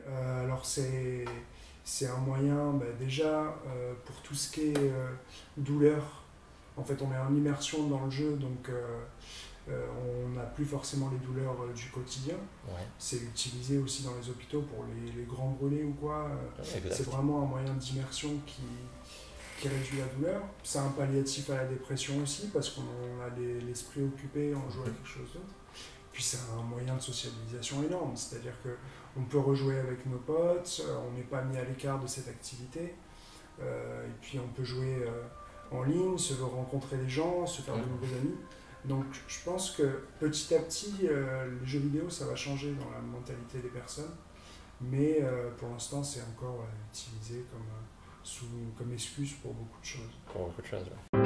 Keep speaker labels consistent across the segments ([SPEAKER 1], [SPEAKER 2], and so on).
[SPEAKER 1] Alors c'est un moyen déjà pour tout ce qui est douleur. En fait, on est en immersion dans le jeu, donc on n'a plus forcément les douleurs du quotidien.
[SPEAKER 2] Ouais,
[SPEAKER 1] C'est utilisé aussi dans les hôpitaux pour les grands brûlés ou quoi.
[SPEAKER 2] ouais,
[SPEAKER 1] C'est
[SPEAKER 2] exact.
[SPEAKER 1] vraiment un moyen d'immersion qui réduit la douleur. C'est un palliatif à la dépression aussi, parce qu'on a l'esprit occupé, on joue à
[SPEAKER 2] Mhm.
[SPEAKER 1] quelque chose d'autre. Puis c'est un moyen de socialisation énorme, c'est-à-dire qu'on peut rejouer avec nos potes, on n'est pas mis à l'écart de cette activité, et puis on peut jouer en ligne, se rencontrer des gens, se faire de
[SPEAKER 2] Mhm.
[SPEAKER 1] nouveaux amis. Donc je pense que petit à petit, les jeux vidéo, ça va changer dans la mentalité des personnes, mais pour l'instant, c'est encore utilisé comme excuse pour beaucoup de choses.
[SPEAKER 2] Pour beaucoup de choses. Ouais.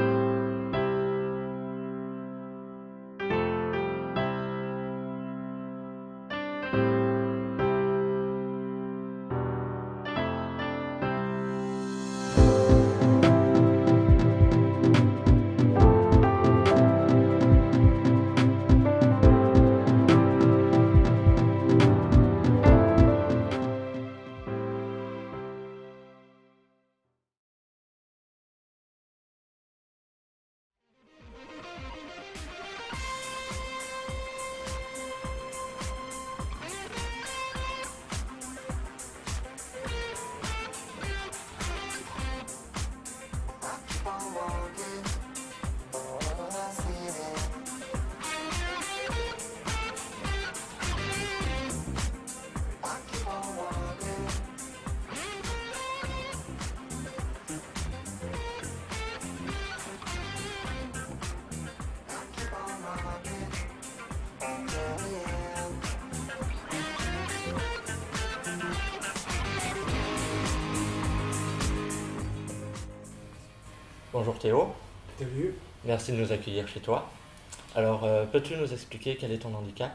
[SPEAKER 2] Bonjour Théo,
[SPEAKER 1] T'as vu?
[SPEAKER 2] merci de nous accueillir chez toi. Alors, peux-tu nous expliquer quel est ton handicap?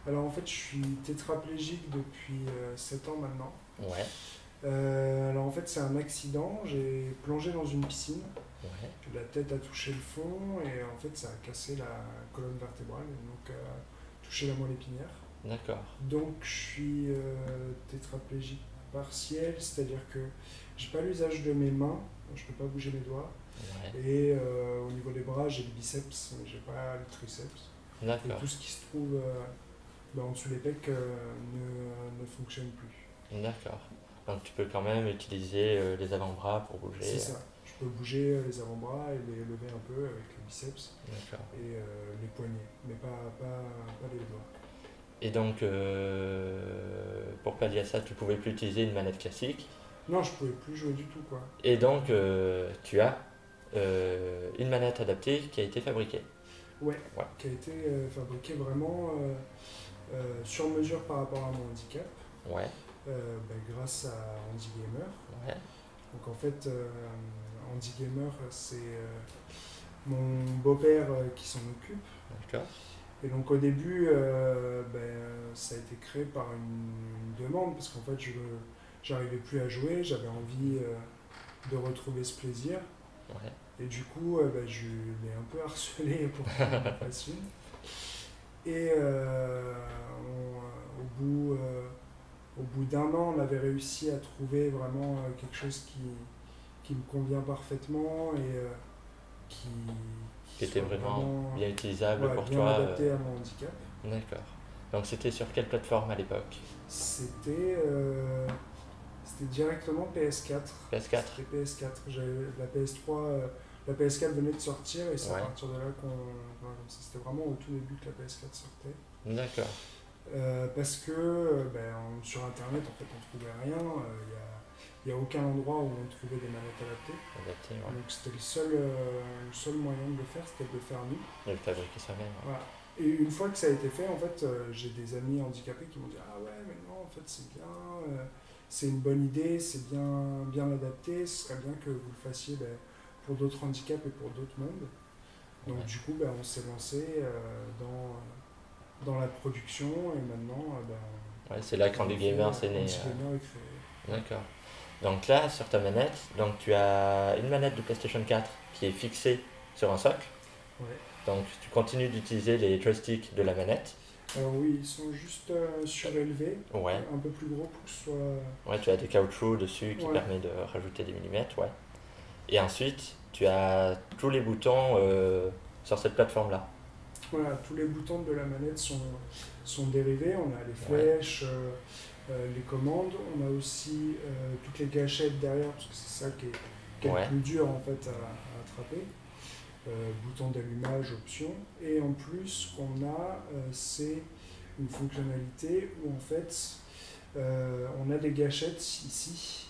[SPEAKER 1] Alors en fait, je suis tétraplégique depuis 7 ans maintenant.
[SPEAKER 2] Ouais,
[SPEAKER 1] Alors en fait, c'est un accident. J'ai plongé dans une piscine.
[SPEAKER 2] ouais,
[SPEAKER 1] La tête a touché le fond et en fait, ça a cassé la colonne vertébrale et donc touché la moelle épinière.
[SPEAKER 2] d'accord.
[SPEAKER 1] Donc je suis tétraplégique partiel, c'est-à-dire que j'ai pas l'usage de mes mains, je peux pas bouger mes doigts.
[SPEAKER 2] Ouais,
[SPEAKER 1] Et au niveau des bras, j'ai le biceps, mais j'ai pas le triceps. Et
[SPEAKER 2] d'accord,
[SPEAKER 1] tout ce qui se trouve en dessous des pecs ne fonctionne plus.
[SPEAKER 2] d'accord. Donc tu peux quand même utiliser les avant-bras pour
[SPEAKER 1] C'est
[SPEAKER 2] bouger.
[SPEAKER 1] ça. Je peux bouger les avant-bras et les lever un peu avec le biceps
[SPEAKER 2] D'accord.
[SPEAKER 1] et les poignets, mais pas les doigts.
[SPEAKER 2] Et donc, pour pallier à ça, tu pouvais plus utiliser une manette classique.
[SPEAKER 1] Non, je pouvais plus jouer du tout, quoi.
[SPEAKER 2] Et donc, tu as une manette adaptée qui a été fabriquée.
[SPEAKER 1] Ouais,
[SPEAKER 2] Ouais,
[SPEAKER 1] qui a été fabriqué vraiment sur mesure par rapport à mon handicap,
[SPEAKER 2] ouais,
[SPEAKER 1] grâce à Andy Gamer.
[SPEAKER 2] ouais,
[SPEAKER 1] Donc en fait, Andy Gamer, c'est mon beau-père qui s'en occupe.
[SPEAKER 2] d'accord.
[SPEAKER 1] Et donc au début, ça a été créé par une demande, parce qu'en fait, je j'arrivais plus à jouer, j'avais envie de retrouver ce plaisir.
[SPEAKER 2] Ouais,
[SPEAKER 1] Et du coup, je l'ai un peu harcelé pour qu'il me fasse une. Et au bout d'un an, on avait réussi à trouver vraiment quelque chose qui me convient parfaitement et qui,
[SPEAKER 2] qui
[SPEAKER 1] qui
[SPEAKER 2] était
[SPEAKER 1] soit
[SPEAKER 2] vraiment
[SPEAKER 1] vraiment
[SPEAKER 2] bien utilisable pour
[SPEAKER 1] bien
[SPEAKER 2] toi.
[SPEAKER 1] adapté à mon handicap.
[SPEAKER 2] D'accord. Donc, c'était sur quelle plateforme à l'époque?
[SPEAKER 1] C'était directement PS4.
[SPEAKER 2] PS4?
[SPEAKER 1] C'était PS4. La PS3, la PS4 venait de sortir et c'est à
[SPEAKER 2] Ouais,
[SPEAKER 1] partir de là c'était vraiment au tout début que la PS4 sortait.
[SPEAKER 2] d'accord.
[SPEAKER 1] Parce que sur internet en fait on trouvait rien, il n'y a aucun endroit où on trouvait des manettes adaptées.
[SPEAKER 2] Adapté, ouais.
[SPEAKER 1] Donc c'était le seul moyen de le faire, c'était de le faire nous.
[SPEAKER 2] De le fabriquer soi-même. Ouais.
[SPEAKER 1] Voilà. Et une fois que ça a été fait, en fait, j'ai des amis handicapés qui m'ont dit ah ouais mais non en fait c'est bien, c'est une bonne idée, c'est bien adapté, ce serait bien que vous le fassiez pour d'autres handicaps et pour d'autres mondes. Donc
[SPEAKER 2] Ouais.
[SPEAKER 1] du coup on s'est lancé dans la production et maintenant
[SPEAKER 2] Ouais, c'est là qu'Andy Gamer c'est né.
[SPEAKER 1] Gamer est créé.
[SPEAKER 2] D'accord. Donc là, sur ta manette, donc tu as une manette de PlayStation 4 qui est fixée sur un socle.
[SPEAKER 1] Ouais.
[SPEAKER 2] Donc tu continues d'utiliser les joysticks de la manette.
[SPEAKER 1] Alors oui, ils sont juste surélevés,
[SPEAKER 2] Ouais,
[SPEAKER 1] un peu plus gros pour que ce soit...
[SPEAKER 2] ouais, tu as des caoutchoucs dessus qui
[SPEAKER 1] Ouais,
[SPEAKER 2] permet de rajouter des millimètres, ouais. Et ensuite, tu as tous les boutons sur cette plateforme-là.
[SPEAKER 1] voilà, tous les boutons de la manette sont dérivés. On a les
[SPEAKER 2] Ouais,
[SPEAKER 1] flèches, les commandes, on a aussi toutes les gâchettes derrière, parce que c'est ça qui est le
[SPEAKER 2] ouais.
[SPEAKER 1] plus dur en fait à attraper. Bouton d'allumage, option. Et en plus, ce qu'on a, c'est une fonctionnalité où en fait, on a des gâchettes ici,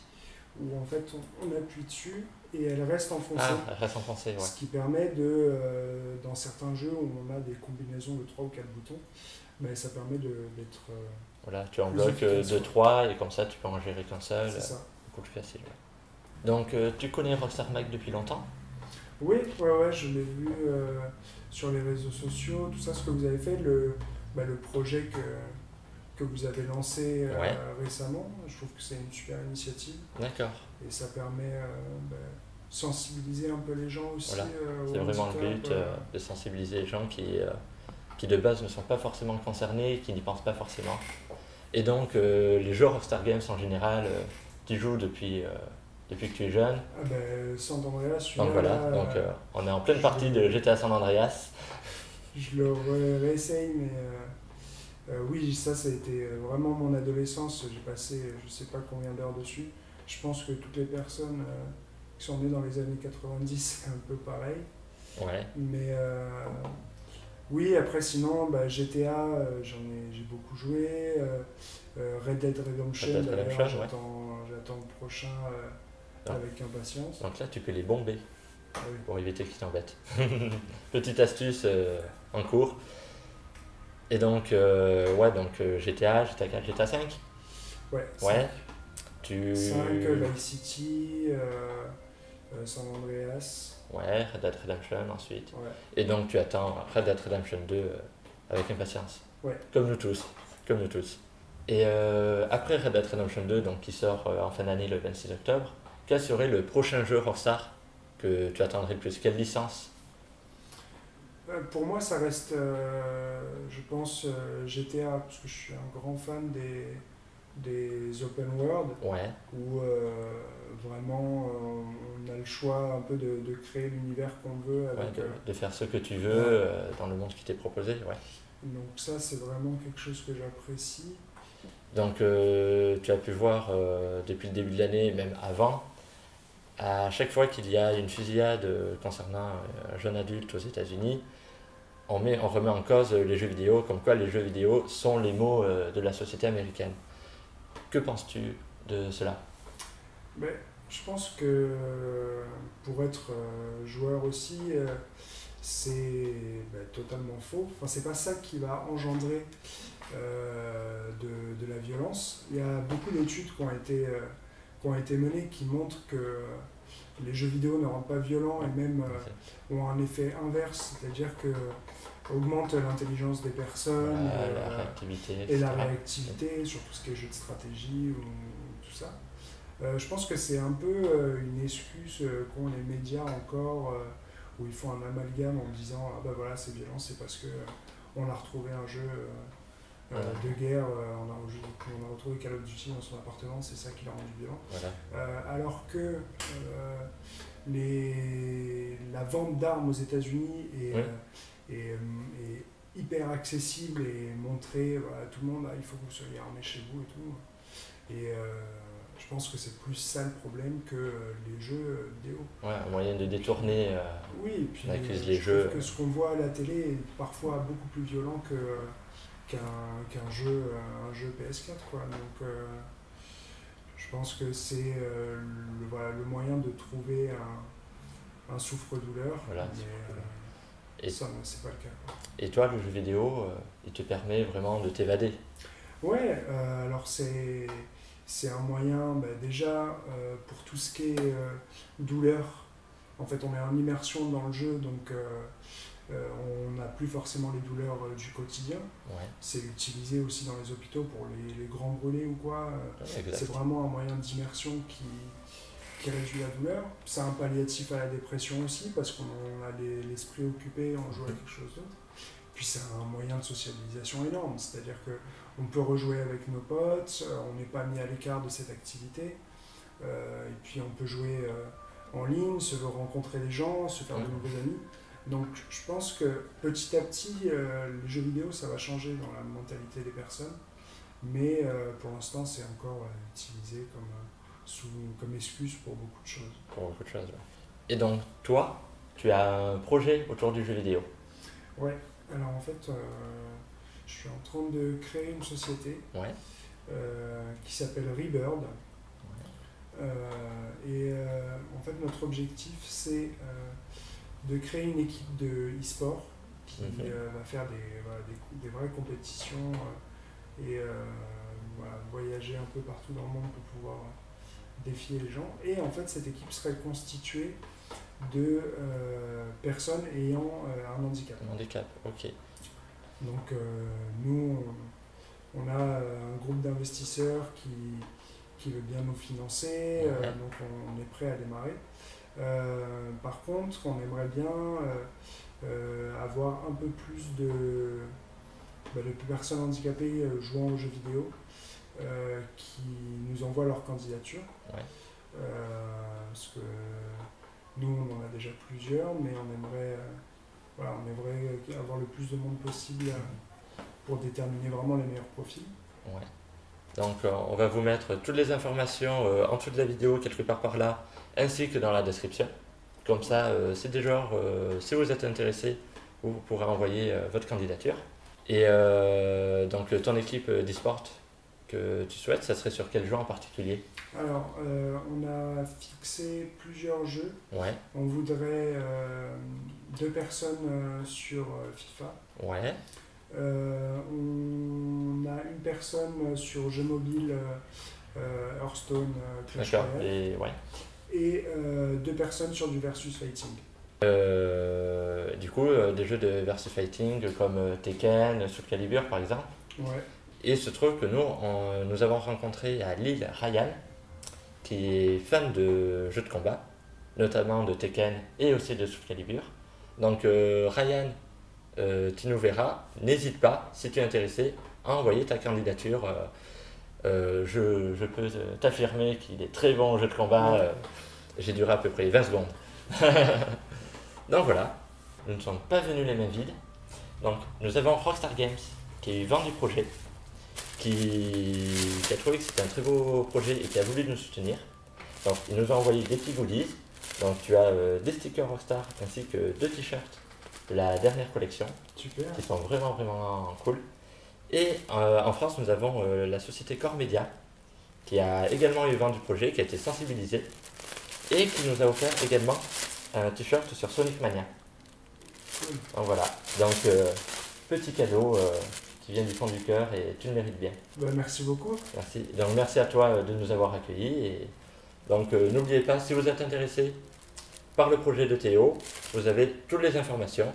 [SPEAKER 1] où en fait on appuie dessus et elles restent enfoncées.
[SPEAKER 2] Ah, reste en français, ouais.
[SPEAKER 1] Ce qui permet dans certains jeux où on a des combinaisons de 3 ou 4 boutons, mais ça permet d'être
[SPEAKER 2] Voilà, tu en
[SPEAKER 1] plus
[SPEAKER 2] bloques
[SPEAKER 1] efficace.
[SPEAKER 2] 2-3 et comme ça tu peux en gérer qu'un seul,
[SPEAKER 1] C'est ça.
[SPEAKER 2] beaucoup plus facile. Ouais. Donc tu connais Rockstar Mag depuis longtemps?
[SPEAKER 1] Oui, ouais, je l'ai vu sur les réseaux sociaux, tout ça, ce que vous avez fait, le projet que vous avez lancé
[SPEAKER 2] Ouais,
[SPEAKER 1] récemment. Je trouve que c'est une super initiative
[SPEAKER 2] d'accord.
[SPEAKER 1] et ça permet de sensibiliser un peu les gens aussi
[SPEAKER 2] Voilà,
[SPEAKER 1] au
[SPEAKER 2] c'est vraiment le
[SPEAKER 1] handicap.
[SPEAKER 2] but de sensibiliser les gens qui de base ne sont pas forcément concernés, qui n'y pensent pas forcément. Et donc les jeux Rockstar Games en général, tu joues depuis que tu es jeune.
[SPEAKER 1] Ah ben, San Andreas,
[SPEAKER 2] Donc
[SPEAKER 1] celui-là,
[SPEAKER 2] voilà,
[SPEAKER 1] là,
[SPEAKER 2] donc on est en pleine partie de GTA San Andreas.
[SPEAKER 1] je le réessaye, mais oui, ça a été vraiment mon adolescence. J'ai passé je sais pas combien d'heures dessus. Je pense que toutes les personnes qui sont nées dans les années 90, c'est un peu pareil.
[SPEAKER 2] Ouais,
[SPEAKER 1] Mais oui, après sinon, GTA, j'ai beaucoup joué. Red Dead Redemption,
[SPEAKER 2] Red Dead
[SPEAKER 1] d'ailleurs,
[SPEAKER 2] Redemption, ouais.
[SPEAKER 1] j'attends le prochain
[SPEAKER 2] Donc,
[SPEAKER 1] avec impatience.
[SPEAKER 2] donc là tu peux les bomber
[SPEAKER 1] Ah oui.
[SPEAKER 2] pour éviter qu'ils t'embêtent. Petite astuce en cours. Et donc, ouais, donc GTA 4, GTA 5.
[SPEAKER 1] Ouais,
[SPEAKER 2] Ouais, tu.
[SPEAKER 1] 5, Vice City, San Andreas.
[SPEAKER 2] Ouais, Red Dead Redemption ensuite.
[SPEAKER 1] Ouais,
[SPEAKER 2] Et donc tu attends Red Dead Redemption 2 avec impatience.
[SPEAKER 1] ouais.
[SPEAKER 2] Comme nous tous. Comme nous tous. Et après Red Dead Redemption 2, donc, qui sort en fin d'année le 26 octobre, quel serait le prochain jeu Rockstar que tu attendrais le plus? Quelle licence?
[SPEAKER 1] Pour moi, ça reste, je pense, GTA, parce que je suis un grand fan des open world,
[SPEAKER 2] Ouais,
[SPEAKER 1] où vraiment on a le choix un peu de créer l'univers qu'on veut
[SPEAKER 2] ouais,
[SPEAKER 1] avec.
[SPEAKER 2] de faire ce que tu veux
[SPEAKER 1] Ouais.
[SPEAKER 2] dans le monde qui t'est proposé, ouais.
[SPEAKER 1] Donc ça, c'est vraiment quelque chose que j'apprécie.
[SPEAKER 2] Donc tu as pu voir depuis le début de l'année, même avant, à chaque fois qu'il y a une fusillade concernant un jeune adulte aux États-Unis, on remet en cause les jeux vidéo, comme quoi les jeux vidéo sont les maux de la société américaine. Que penses-tu de cela?
[SPEAKER 1] Mais je pense que pour être joueur aussi, c'est totalement faux. Enfin, c'est pas ça qui va engendrer de la violence. Il y a beaucoup d'études qui ont été menées qui montrent que les jeux vidéo ne rendent pas violents et même ont un effet inverse, c'est-à-dire que augmente l'intelligence des personnes
[SPEAKER 2] Voilà, la réactivité,
[SPEAKER 1] et la
[SPEAKER 2] etc.
[SPEAKER 1] réactivité sur tout ce qui est jeu de stratégie ou tout ça. Je pense que c'est un peu une excuse qu'ont les médias encore, où ils font un amalgame en disant ah bah voilà c'est violent, c'est parce que on a retrouvé un jeu de guerre, on a retrouvé Call of Duty dans son appartement, c'est ça qui l'a rendu violent.
[SPEAKER 2] Voilà.
[SPEAKER 1] Alors que la vente d'armes aux États-Unis
[SPEAKER 2] Oui.
[SPEAKER 1] est hyper accessible et montrée à tout le monde, il faut que vous soyez armé chez vous et tout. Et je pense que c'est plus ça le problème que les jeux vidéo.
[SPEAKER 2] Ouais, un moyen de détourner.
[SPEAKER 1] Oui, et puis
[SPEAKER 2] On accuse
[SPEAKER 1] je
[SPEAKER 2] les jeux.
[SPEAKER 1] trouve que ce qu'on voit à la télé est parfois beaucoup plus violent qu'un jeu PS4, quoi. Donc je pense que c'est le moyen de trouver un souffre-douleur,
[SPEAKER 2] Voilà,
[SPEAKER 1] mais
[SPEAKER 2] Et-
[SPEAKER 1] ça, c'est pas le cas, quoi.
[SPEAKER 2] Et toi, le jeu vidéo, il te permet vraiment de t'évader.
[SPEAKER 1] Ouais, alors c'est un moyen déjà pour tout ce qui est douleur. En fait, on est en immersion dans le jeu, donc on n'a plus forcément les douleurs du quotidien.
[SPEAKER 2] Ouais,
[SPEAKER 1] C'est utilisé aussi dans les hôpitaux pour les grands brûlés ou quoi.
[SPEAKER 2] exact.
[SPEAKER 1] C'est vraiment un moyen d'immersion qui réduit la douleur. C'est un palliatif à la dépression aussi, parce qu'on a l'esprit occupé, on joue à quelque chose d'autre. puis c'est un moyen de socialisation énorme, c'est-à-dire qu'on peut rejouer avec nos potes, on n'est pas mis à l'écart de cette activité, et puis on peut jouer en ligne, se rencontrer des gens, se faire de nouveaux amis. Donc je pense que petit à petit, les jeux vidéo, ça va changer dans la mentalité des personnes, mais pour l'instant, c'est encore utilisé comme excuse pour beaucoup de choses.
[SPEAKER 2] Pour beaucoup de choses, ouais. Et donc, toi, tu as un projet autour du jeu vidéo?
[SPEAKER 1] Ouais, alors en fait, je suis en train de créer une société qui s'appelle Rebird. En fait, notre objectif, c'est de créer une équipe de e-sport qui va faire des vraies compétitions et voyager un peu partout dans le monde pour pouvoir défier les gens. Et en fait, cette équipe serait constituée de personnes ayant un handicap.
[SPEAKER 2] Un handicap, ok.
[SPEAKER 1] Donc nous, on a un groupe d'investisseurs qui veut bien nous financer, donc on est prêt à démarrer. Par contre, on aimerait bien avoir un peu plus de personnes handicapées jouant aux jeux vidéo qui nous envoient leur candidature. Parce que nous, on en a déjà plusieurs, mais on aimerait avoir le plus de monde possible pour déterminer vraiment les meilleurs profils.
[SPEAKER 2] Donc on va vous mettre toutes les informations en dessous de la vidéo, quelque part par là, ainsi que dans la description. Comme ça, si vous êtes intéressé, vous pourrez envoyer votre candidature. Et donc ton équipe d'e-sport que tu souhaites, ça serait sur quel jeu en particulier?
[SPEAKER 1] Alors, on a fixé plusieurs jeux. On voudrait 2 personnes sur FIFA. On a une personne sur jeu mobile Hearthstone, Clash Royale. Et 2 personnes sur du versus fighting.
[SPEAKER 2] Du coup, des jeux de versus fighting comme Tekken, Soul Calibur par exemple. Et il se trouve que nous avons rencontré à Lille Ryan, qui est fan de jeux de combat, notamment de Tekken et aussi de Soul Calibur. Donc Ryan, tu nous verras, n'hésite pas, si tu es intéressé, à envoyer ta candidature. Je peux t'affirmer qu'il est très bon au jeu de combat, j'ai duré à peu près 20 secondes. Donc voilà, nous ne sommes pas venus les mains vides. Donc nous avons Rockstar Games qui a eu vent du projet, qui a trouvé que c'était un très beau projet et qui a voulu nous soutenir. Donc il nous a envoyé des petits goodies. Donc tu as des stickers Rockstar ainsi que 2 t-shirts de la dernière collection.
[SPEAKER 1] Super.
[SPEAKER 2] Qui sont vraiment cool. Et en France nous avons la société Core Media qui a également eu vent du projet, qui a été sensibilisée et qui nous a offert également un t-shirt sur Sonic Mania. Donc voilà, donc petit cadeau qui vient du fond du cœur et tu le mérites bien.
[SPEAKER 1] Merci beaucoup.
[SPEAKER 2] Merci. Donc merci à toi de nous avoir accueillis. Et donc n'oubliez pas, si vous êtes intéressé par le projet de Théo, vous avez toutes les informations.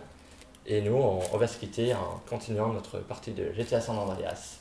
[SPEAKER 2] Et nous, on va se quitter en continuant notre partie de GTA San Andreas.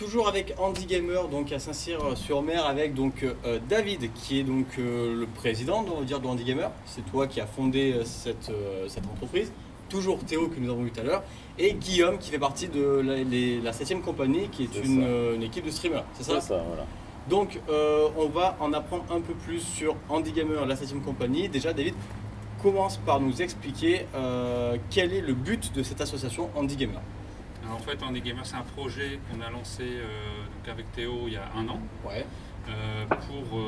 [SPEAKER 3] toujours avec Andy Gamer, donc à Saint-Cyr-sur-Mer, avec donc David, qui est donc le président, on va dire, de Andy Gamer. C'est toi qui as fondé cette entreprise. Toujours Théo que nous avons vu tout à l'heure, et Guillaume qui fait partie de la 7ème compagnie, qui est une équipe de streamers. C'est ça?
[SPEAKER 4] C'est ça, voilà.
[SPEAKER 3] Donc on va en apprendre un peu plus sur Andy Gamer, la 7ème compagnie. Déjà, David, commence par nous expliquer quel est le but de cette association Andy Gamer.
[SPEAKER 5] Alors, en fait, Andy Gamer, c'est un projet qu'on a lancé donc avec Théo il y a 1 an,
[SPEAKER 3] Ouais.
[SPEAKER 5] pour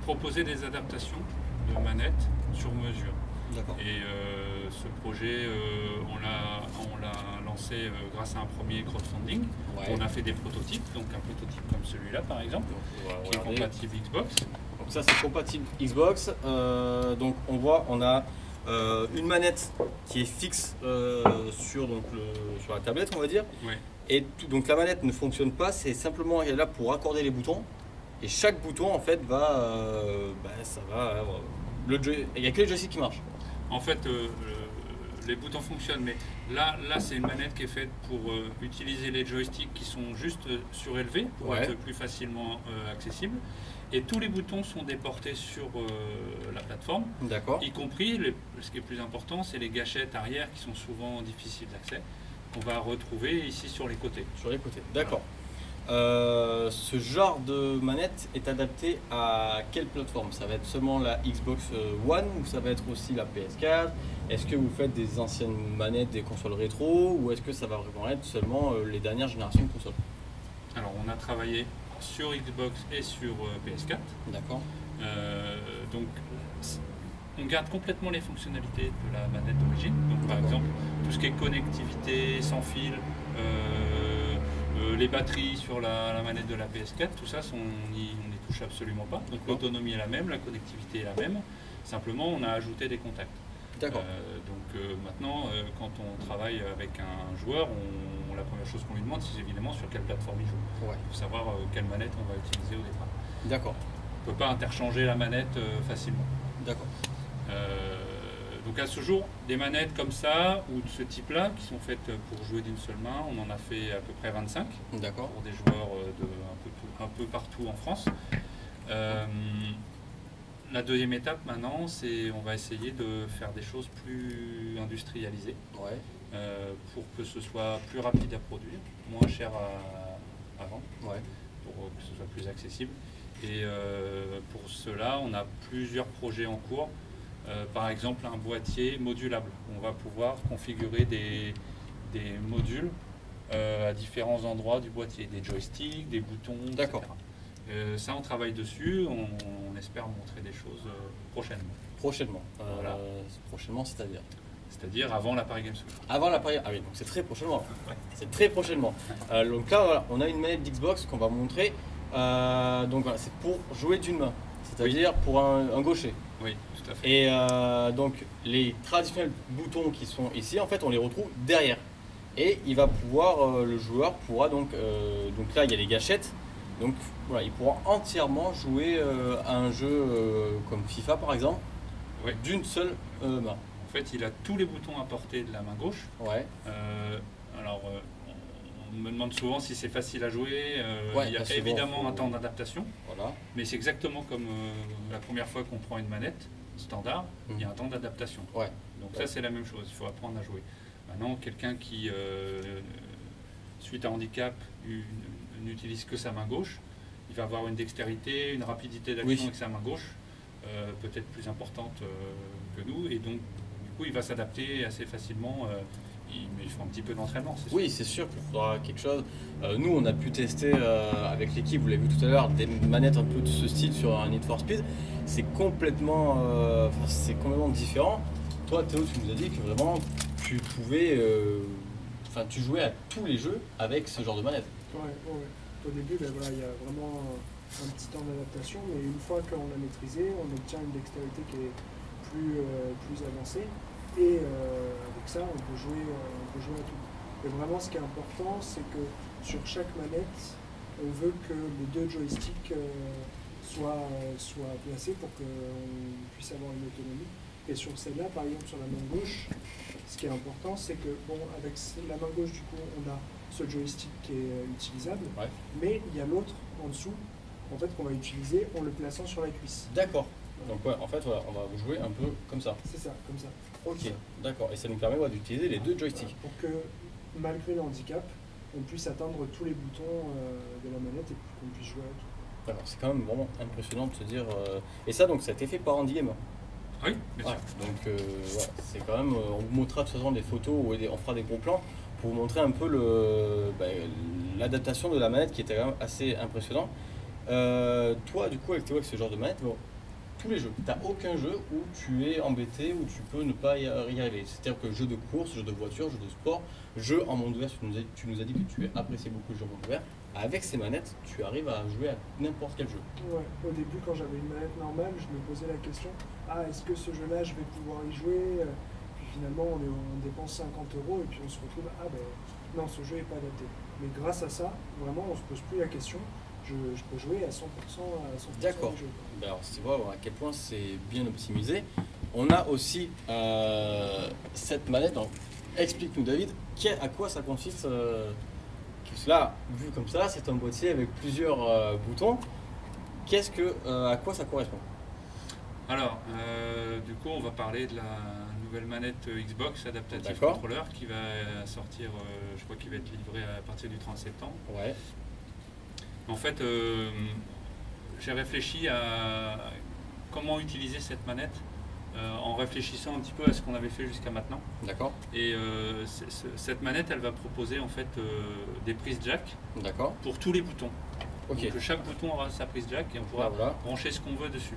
[SPEAKER 5] proposer des adaptations de manettes sur mesure.
[SPEAKER 3] D'accord.
[SPEAKER 5] Et ce projet, on l'a lancé grâce à un premier crowdfunding.
[SPEAKER 3] Ouais.
[SPEAKER 5] On a fait des prototypes, donc un prototype comme celui-là par exemple, qui est compatible Xbox.
[SPEAKER 3] Donc ça c'est compatible Xbox. Donc on voit, on a une manette qui est fixe sur la tablette, on va dire.
[SPEAKER 5] Ouais.
[SPEAKER 3] Et donc la manette ne fonctionne pas, c'est simplement elle est là pour accorder les boutons. Et chaque bouton en fait il n'y a que les joysticks qui marchent.
[SPEAKER 5] En fait, les boutons fonctionnent, mais là c'est une manette qui est faite pour utiliser les joysticks qui sont juste surélevés pour
[SPEAKER 3] Ouais.
[SPEAKER 5] être plus facilement accessibles. Et tous les boutons sont déportés sur la plateforme,
[SPEAKER 3] D'accord.
[SPEAKER 5] y compris, ce qui est plus important, c'est les gâchettes arrière qui sont souvent difficiles d'accès, qu'on va retrouver ici sur les côtés.
[SPEAKER 3] Sur les côtés. D'accord. Ce genre de manette est adapté à quelle plateforme? Ça va être seulement la Xbox One ou ça va être aussi la PS4? Est-ce que vous faites des anciennes manettes des consoles rétro ou est-ce que ça va vraiment être seulement les dernières générations de consoles?
[SPEAKER 5] Alors on a travaillé sur Xbox et sur PS4.
[SPEAKER 3] D'accord.
[SPEAKER 5] Donc on garde complètement les fonctionnalités de la manette d'origine. Donc par exemple tout ce qui est connectivité sans fil, les batteries sur la manette de la PS4, tout ça on n'y touche absolument pas. Donc l'autonomie est la même, la connectivité est la même. Simplement on a ajouté des contacts.
[SPEAKER 3] D'accord.
[SPEAKER 5] Maintenant quand on travaille avec un joueur, la première chose qu'on lui demande c'est évidemment sur quelle plateforme il joue.
[SPEAKER 3] Ouais.
[SPEAKER 5] Pour savoir quelle manette on va utiliser au départ.
[SPEAKER 3] D'accord.
[SPEAKER 5] On ne peut pas interchanger la manette facilement.
[SPEAKER 3] D'accord.
[SPEAKER 5] Donc à ce jour, des manettes comme ça ou de ce type-là qui sont faites pour jouer d'une seule main, on en a fait à peu près 25
[SPEAKER 3] D'accord.
[SPEAKER 5] pour des joueurs un peu partout en France. La deuxième étape maintenant, c'est on va essayer de faire des choses plus industrialisées
[SPEAKER 3] Ouais.
[SPEAKER 5] pour que ce soit plus rapide à produire, moins cher à vendre,
[SPEAKER 3] Ouais.
[SPEAKER 5] pour que ce soit plus accessible. Et pour cela, on a plusieurs projets en cours. Par exemple, un boîtier modulable. On va pouvoir configurer des modules à différents endroits du boîtier, des joysticks, des boutons,
[SPEAKER 3] D'accord.
[SPEAKER 5] etc. Ça, on travaille dessus. On espère montrer des choses prochainement.
[SPEAKER 3] Prochainement.
[SPEAKER 5] Voilà.
[SPEAKER 3] Prochainement, c'est-à-dire
[SPEAKER 5] C'est-à-dire avant la Paris Games Week.
[SPEAKER 3] avant la période. Ah oui, donc c'est très prochainement. C'est très prochainement. Donc là, voilà, on a une manette d'Xbox qu'on va montrer. Donc voilà, c'est pour jouer d'une main, c'est-à-dire pour un gaucher.
[SPEAKER 5] Oui, tout à fait.
[SPEAKER 3] Et donc les traditionnels boutons qui sont ici, en fait, on les retrouve derrière. Et il va pouvoir, le joueur pourra donc là il y a les gâchettes. Donc voilà, il pourra entièrement jouer à un jeu comme FIFA par exemple,
[SPEAKER 5] Oui.
[SPEAKER 3] d'une seule main.
[SPEAKER 5] En fait, il a tous les boutons à portée de la main gauche.
[SPEAKER 3] Ouais.
[SPEAKER 5] On me demande souvent si c'est facile à jouer.
[SPEAKER 3] Ouais,
[SPEAKER 5] il y a
[SPEAKER 3] parce que
[SPEAKER 5] évidemment
[SPEAKER 3] bon,
[SPEAKER 5] un temps d'adaptation,
[SPEAKER 3] Voilà.
[SPEAKER 5] mais c'est exactement comme la première fois qu'on prend une manette standard, il y a un temps d'adaptation.
[SPEAKER 3] Ouais.
[SPEAKER 5] Donc
[SPEAKER 3] Ouais.
[SPEAKER 5] ça, c'est la même chose, il faut apprendre à jouer. Maintenant, quelqu'un qui, suite à handicap, n'utilise que sa main gauche, il va avoir une dextérité, une rapidité d'action
[SPEAKER 3] Oui.
[SPEAKER 5] avec sa main gauche, peut-être plus importante que nous, et donc du coup, il va s'adapter assez facilement. Mais il faut un petit peu d'entraînement, c'est sûr.
[SPEAKER 3] Oui, c'est sûr qu'il faudra quelque chose. Nous, on a pu tester avec l'équipe, vous l'avez vu tout à l'heure, des manettes un peu de ce style sur un Need for Speed. C'est complètement différent. Toi, Théo, tu nous as dit que vraiment, tu pouvais, tu jouais à tous les jeux avec ce genre de manette.
[SPEAKER 1] Ouais. Au début, il y a vraiment un petit temps d'adaptation, mais une fois qu'on l'a maîtrisé, on obtient une dextérité qui est plus avancée. Et avec ça, on peut jouer à tout. Et vraiment, ce qui est important, c'est que sur chaque manette, on veut que les deux joysticks soient placés pour qu'on puisse avoir une autonomie. Et sur celle-là, par exemple, sur la main gauche, ce qui est important, c'est que, avec la main gauche, du coup, on a ce joystick qui est utilisable,
[SPEAKER 3] Ouais.
[SPEAKER 1] mais il y a l'autre en dessous en fait, qu'on va utiliser en le plaçant sur la cuisse.
[SPEAKER 3] D'accord. Donc ouais, en fait, voilà, on va jouer un peu comme ça.
[SPEAKER 1] C'est ça, comme ça.
[SPEAKER 3] Ok, d'accord. Et ça nous permet d'utiliser les deux joysticks.
[SPEAKER 1] Pour que, malgré le handicap, on puisse atteindre tous les boutons de la manette et qu'on puisse jouer avec.
[SPEAKER 3] Alors, c'est quand même vraiment impressionnant de se dire. Et ça, donc, ça a été fait par Andy Gamer.
[SPEAKER 5] Oui, bien sûr.
[SPEAKER 3] Donc, ouais, c'est quand même. On vous montrera de toute façon des photos ou on fera des gros plans pour vous montrer un peu l'adaptation de la manette qui était quand même assez impressionnant. Toi, du coup, avec ce genre de manette, bon, tous les jeux, tu n'as aucun jeu où tu es embêté, où tu peux ne pas y arriver. C'est-à-dire que jeu de course, jeu de voiture, jeu de sport, jeu en monde ouvert, tu nous as dit que tu appréciais beaucoup le jeu en monde ouvert. Avec ces manettes, tu arrives à jouer à n'importe quel jeu.
[SPEAKER 1] Ouais, au début, quand j'avais une manette normale, je me posais la question, est-ce que ce jeu-là, je vais pouvoir y jouer? Puis finalement, on dépense 50 € et puis on se retrouve, non, ce jeu n'est pas adapté. Mais grâce à ça, vraiment, on ne se pose plus la question. Je peux jouer à 100%
[SPEAKER 3] D'accord.
[SPEAKER 1] des jeux.
[SPEAKER 3] Ben alors, tu vois à quel point c'est bien optimisé. On a aussi cette manette. Donc, explique-nous, David, à quoi ça consiste là, vu comme ça, c'est un boîtier avec plusieurs boutons. À quoi ça correspond?
[SPEAKER 5] Alors, du coup, on va parler de la nouvelle manette Xbox Adaptative
[SPEAKER 3] D'accord.
[SPEAKER 5] Controller qui va sortir, je crois qu'il va être livré à partir du 30 septembre.
[SPEAKER 3] Ouais.
[SPEAKER 5] En fait, j'ai réfléchi à comment utiliser cette manette en réfléchissant un petit peu à ce qu'on avait fait jusqu'à maintenant.
[SPEAKER 3] D'accord.
[SPEAKER 5] Et cette manette, elle va proposer en fait des prises jack
[SPEAKER 3] D'accord.
[SPEAKER 5] pour tous les boutons.
[SPEAKER 3] Ok.
[SPEAKER 5] Donc chaque bouton aura sa prise jack et on pourra
[SPEAKER 3] Voilà.
[SPEAKER 5] brancher ce qu'on veut dessus.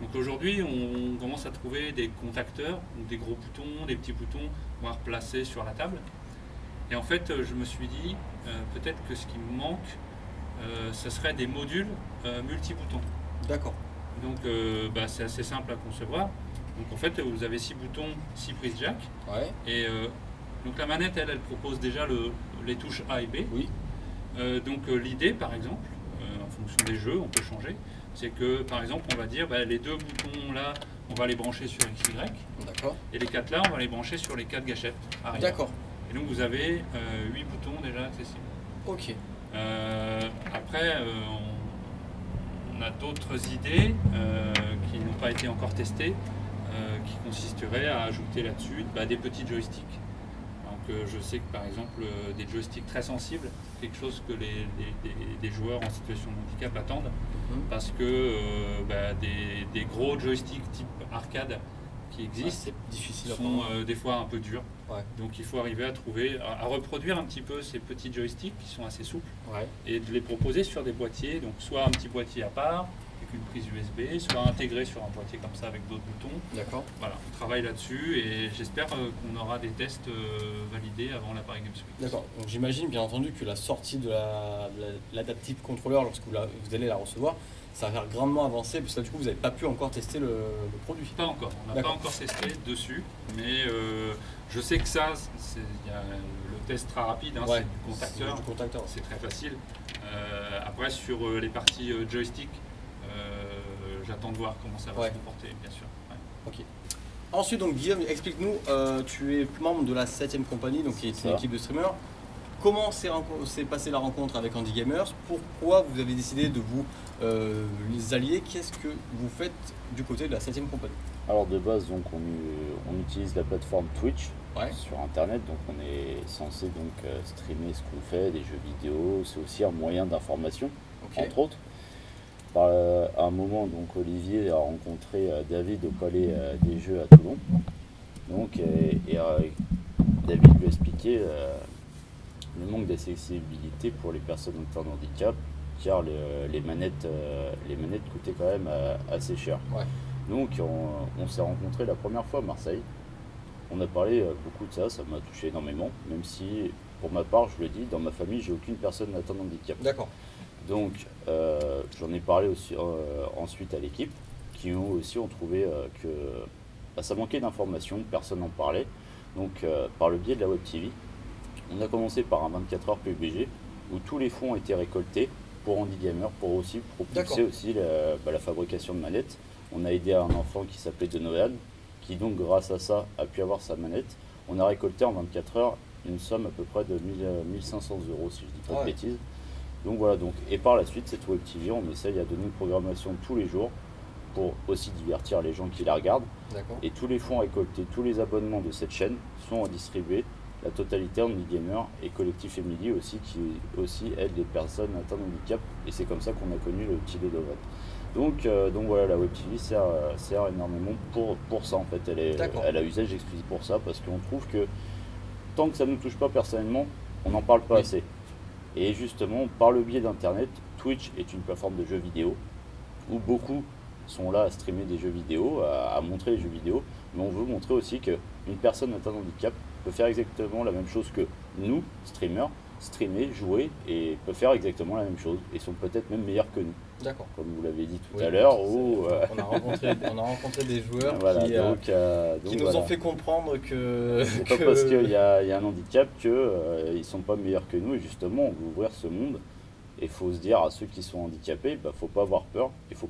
[SPEAKER 5] Donc aujourd'hui, on commence à trouver des contacteurs, donc des gros boutons, des petits boutons, qu'on va replacer sur la table. Et en fait, je me suis dit, peut-être que ce qui me manque, ce serait des modules multi-boutons.
[SPEAKER 3] D'accord.
[SPEAKER 5] Donc c'est assez simple à concevoir. Donc en fait, vous avez 6 boutons, 6 prises jack.
[SPEAKER 3] Ouais.
[SPEAKER 5] Et donc la manette, elle propose déjà les touches A et B.
[SPEAKER 3] Oui.
[SPEAKER 5] Donc l'idée, par exemple, en fonction des jeux, on peut changer, c'est que par exemple, on va dire les 2 boutons là, on va les brancher sur XY.
[SPEAKER 3] D'accord.
[SPEAKER 5] Et les 4 là, on va les brancher sur les 4 gâchettes arrière.
[SPEAKER 3] D'accord.
[SPEAKER 5] Et donc vous avez 8 boutons déjà accessibles.
[SPEAKER 3] Ok.
[SPEAKER 5] Après, on a d'autres idées qui n'ont pas été encore testées, qui consisteraient à ajouter là-dessus des petits joysticks. Donc je sais que par exemple des joysticks très sensibles, quelque chose que des joueurs en situation de handicap attendent, parce que des gros joysticks type arcade qui existent
[SPEAKER 3] c'est difficile
[SPEAKER 5] sont des fois un peu durs.
[SPEAKER 3] Ouais.
[SPEAKER 5] Donc il faut arriver à reproduire un petit peu ces petits joysticks qui sont assez souples
[SPEAKER 3] Ouais.
[SPEAKER 5] et de les proposer sur des boîtiers, donc soit un petit boîtier à part avec une prise USB, soit intégré sur un boîtier comme ça avec d'autres boutons.
[SPEAKER 3] D'accord.
[SPEAKER 5] Voilà, on travaille là-dessus et j'espère qu'on aura des tests validés avant la Paris Games Week.
[SPEAKER 3] D'accord. Donc j'imagine bien entendu que la sortie de l'Adaptive Controller, lorsque vous allez la recevoir, ça va faire grandement avancer, parce que là, du coup, vous n'avez pas pu encore tester le produit.
[SPEAKER 5] Pas encore, on n'a pas encore testé dessus, mais je sais que ça, le test sera rapide, hein,
[SPEAKER 3] Ouais,
[SPEAKER 5] c'est du contacteur, c'est très facile. Après, sur les parties joystick, j'attends de voir comment ça va se comporter, bien sûr. Ouais.
[SPEAKER 3] Ok. Ensuite, donc Guillaume, explique-nous, tu es membre de la 7ème compagnie, donc qui est une équipe de streamers. Comment s'est passée la rencontre avec Andy Gamers? Pourquoi vous avez décidé de vous les allier? Qu'est-ce que vous faites du côté de la 7ème compagnie?
[SPEAKER 4] Alors de base, donc on utilise la plateforme Twitch sur internet, donc on est censé streamer ce qu'on fait, des jeux vidéo, c'est aussi un moyen d'information, entre autres. À un moment, donc Olivier a rencontré David au Palais des Jeux à Toulon, donc David lui a expliqué le manque d'accessibilité pour les personnes en temps de handicap, car les manettes coûtaient quand même assez cher.
[SPEAKER 3] Ouais.
[SPEAKER 4] Donc on s'est rencontrés la première fois à Marseille. On a parlé beaucoup de ça m'a touché énormément, même si pour ma part, je le dis, dans ma famille, j'ai aucune personne atteinte de handicap.
[SPEAKER 3] D'accord.
[SPEAKER 4] Donc j'en ai parlé aussi ensuite à l'équipe, qui ont trouvé que ça manquait d'informations, personne n'en parlait. Donc par le biais de la Web TV, on a commencé par un 24 heures PUBG où tous les fonds ont été récoltés pour Andy Gamer, pour aussi propulser aussi la fabrication de manettes. On a aidé un enfant qui s'appelait Donovan, qui donc grâce à ça a pu avoir sa manette. On a récolté en 24 heures une somme à peu près de 1500 € si je dis pas de bêtises. Donc voilà, et par la suite, cette Web TV, on essaye à donner une programmation tous les jours pour aussi divertir les gens qui la regardent. Et tous les fonds récoltés, tous les abonnements de cette chaîne sont distribués, la totalité en e-gamer et Collectif Emily aussi, qui aussi aide les personnes atteintes de handicap. Et c'est comme ça qu'on a connu le petit Dovet. Donc voilà, la Web TV sert énormément pour ça en fait. Elle a usage exclusif pour ça, parce qu'on trouve que tant que ça ne nous touche pas personnellement, on n'en parle pas assez. Et justement, par le biais d'Internet, Twitch est une plateforme de jeux vidéo où beaucoup sont là à streamer des jeux vidéo, à montrer les jeux vidéo, mais on veut montrer aussi qu'une personne atteinte de handicap peut faire exactement la même chose que nous, streamers, streamer, jouer, et peut faire exactement la même chose, et sont peut-être même meilleurs que nous.
[SPEAKER 3] D'accord.
[SPEAKER 4] Comme vous l'avez dit tout à l'heure.
[SPEAKER 3] On a rencontré des joueurs qui nous ont fait comprendre que...
[SPEAKER 4] C'est pas parce qu'il y a un handicap qu'ils ne sont pas meilleurs que nous, et justement on veut ouvrir ce monde. Et il faut se dire à ceux qui sont handicapés, il ne faut pas avoir peur, il faut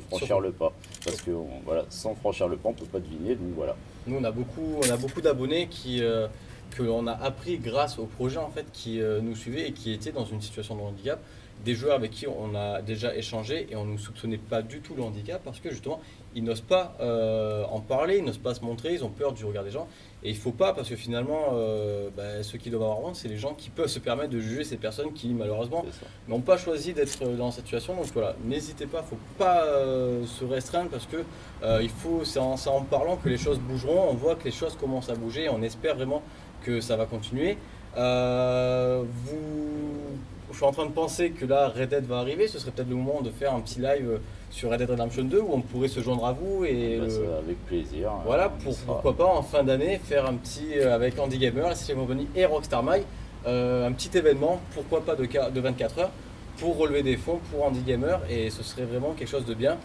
[SPEAKER 4] franchir le pas. Parce que sans franchir le pas, on ne peut pas deviner, donc voilà.
[SPEAKER 3] Nous on a beaucoup d'abonnés que l'on a appris grâce au projet en fait, qui nous suivaient et qui étaient dans une situation de handicap. Des joueurs avec qui on a déjà échangé et on ne soupçonnait pas du tout le handicap parce que justement ils n'osent pas en parler, ils n'osent pas se montrer, ils ont peur du regard des gens. Et il ne faut pas, parce que finalement ceux qui doivent avoir honte, c'est les gens qui peuvent se permettre de juger ces personnes qui malheureusement n'ont pas choisi d'être dans cette situation. Donc voilà, n'hésitez pas, il ne faut pas se restreindre parce que c'est en parlant que les choses bougeront. On voit que les choses commencent à bouger, on espère vraiment que ça va continuer. Je suis en train de penser que là Red Dead va arriver, ce serait peut-être le moment de faire un petit live sur Red Dead Redemption 2 où on pourrait se joindre à vous et
[SPEAKER 4] avec plaisir.
[SPEAKER 3] Voilà, pourquoi pas en fin d'année faire un petit avec Andy Gamer, la 6ème compagnie et Rockstar Mile, un petit événement, pourquoi pas de 24 heures pour relever des fonds pour Andy Gamer, et ce serait vraiment quelque chose de bien.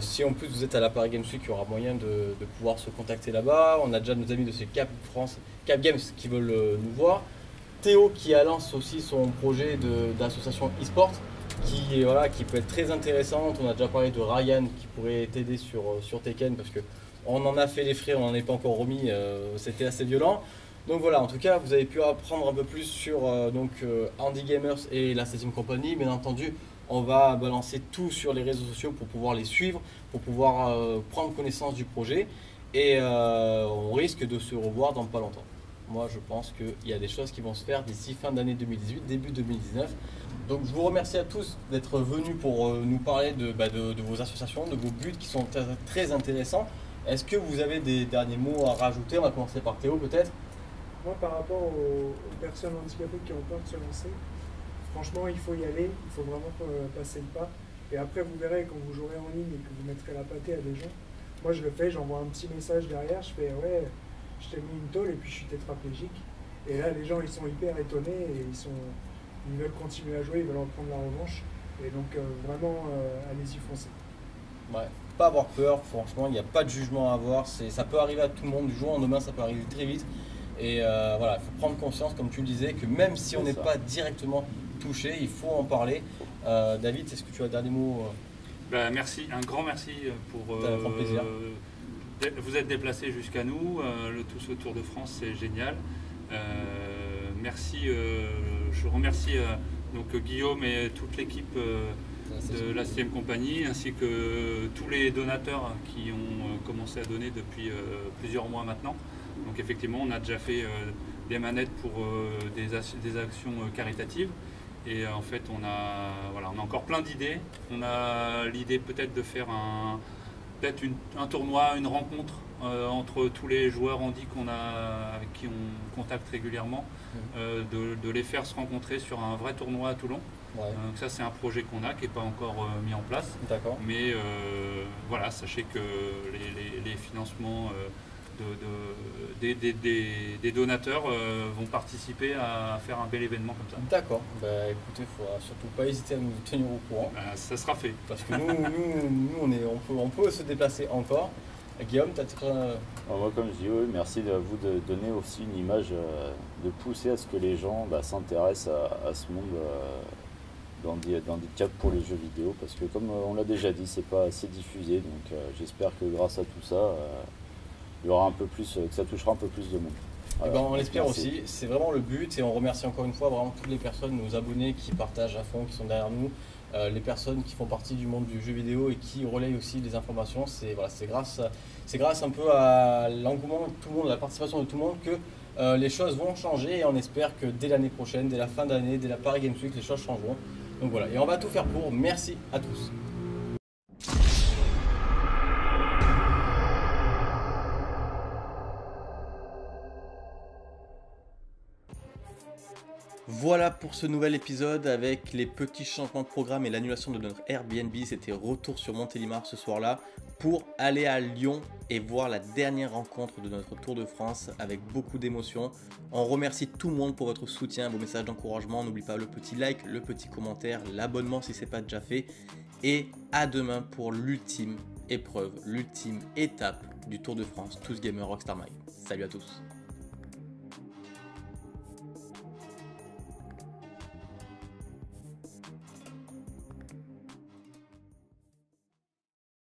[SPEAKER 3] Si en plus vous êtes à la Paris Games Week, il y aura moyen de pouvoir se contacter là-bas. On a déjà nos amis de chez Cap Games qui veulent nous voir. Théo qui lance aussi son projet d'association e-sport qui peut être très intéressante. On a déjà parlé de Ryan qui pourrait t'aider sur Tekken parce qu'on en a fait les frais, on n'en est pas encore remis, c'était assez violent. Donc voilà, en tout cas vous avez pu apprendre un peu plus sur Andy Gamers et la 7ème compagnie. Bien entendu, on va balancer tout sur les réseaux sociaux pour pouvoir les suivre, pour pouvoir prendre connaissance du projet, et on risque de se revoir dans pas longtemps. Moi, je pense qu'il y a des choses qui vont se faire d'ici fin d'année 2018, début 2019. Donc, je vous remercie à tous d'être venus pour nous parler de vos associations, de vos buts qui sont très intéressants. Est-ce que vous avez des derniers mots à rajouter? On va commencer par Théo, peut-être.
[SPEAKER 1] Moi, par rapport aux personnes handicapées qui ont peur de se lancer, franchement, il faut y aller, il faut vraiment passer le pas. Et après, vous verrez, quand vous jouerez en ligne et que vous mettrez la pâtée à des gens, moi, je le fais, j'envoie un petit message derrière, je fais « ouais, je t'ai mis une tôle et puis je suis tétraplégique ». Et là, les gens, ils sont hyper étonnés et ils veulent continuer à jouer, ils veulent en prendre la revanche. Et donc, vraiment, allez-y, foncez.
[SPEAKER 3] Ouais, pas avoir peur, franchement, il n'y a pas de jugement à avoir. Ça peut arriver à tout le monde, du jour au lendemain, ça peut arriver très vite. Et voilà, il faut prendre conscience, comme tu le disais, que même si on n'est pas directement touché, il faut en parler. David, est-ce que tu as un dernier mot
[SPEAKER 5] Merci, un grand merci pour
[SPEAKER 3] plaisir.
[SPEAKER 5] Vous êtes déplacés jusqu'à nous, tout ce Tour de France, c'est génial. Merci, je remercie Guillaume et toute l'équipe de la 6ème compagnie, ainsi que tous les donateurs qui ont commencé à donner depuis plusieurs mois maintenant. Donc effectivement, on a déjà fait des manettes pour des actions caritatives. Et en fait, on a encore plein d'idées. On a l'idée peut-être de faire un tournoi, une rencontre entre tous les joueurs handi avec qui on contacte régulièrement, de les faire se rencontrer sur un vrai tournoi à Toulon. Ouais. Donc ça, c'est un projet qu'on a qui n'est pas encore mis en place.
[SPEAKER 3] D'accord.
[SPEAKER 5] Mais voilà, sachez que les financements des donateurs vont participer à faire un bel événement comme ça.
[SPEAKER 3] D'accord. Écoutez, il ne faudra surtout pas hésiter à nous tenir au courant.
[SPEAKER 5] Ça sera fait.
[SPEAKER 3] Parce que nous on peut se déplacer encore. Guillaume, tu as
[SPEAKER 4] moi, comme je dis, oui, merci à vous de donner aussi une image, de pousser à ce que les gens s'intéressent à ce monde d'handicap pour les jeux vidéo. Parce que comme on l'a déjà dit, c'est pas assez diffusé. Donc j'espère que grâce à tout ça, il y aura un peu plus, que ça touchera un peu plus de monde.
[SPEAKER 3] Et ben on l'espère aussi, c'est vraiment le but et on remercie encore une fois vraiment toutes les personnes, nos abonnés qui partagent à fond, qui sont derrière nous, les personnes qui font partie du monde du jeu vidéo et qui relayent aussi les informations. C'est voilà, grâce un peu à l'engouement de tout le monde, à la participation de tout le monde que les choses vont changer et on espère que dès l'année prochaine, dès la fin d'année, dès la Paris Games Week, les choses changeront. Donc voilà, et on va tout faire pour. Merci à tous. Voilà pour ce nouvel épisode avec les petits changements de programme et l'annulation de notre Airbnb. C'était retour sur Montélimar ce soir-là pour aller à Lyon et voir la dernière rencontre de notre Tour de France avec beaucoup d'émotions. On remercie tout le monde pour votre soutien, vos messages d'encouragement. N'oublie pas le petit like, le petit commentaire, l'abonnement si ce n'est pas déjà fait. Et à demain pour l'ultime épreuve, l'ultime étape du Tour de France. Tous Gamers Rockstar Mike. Salut à tous.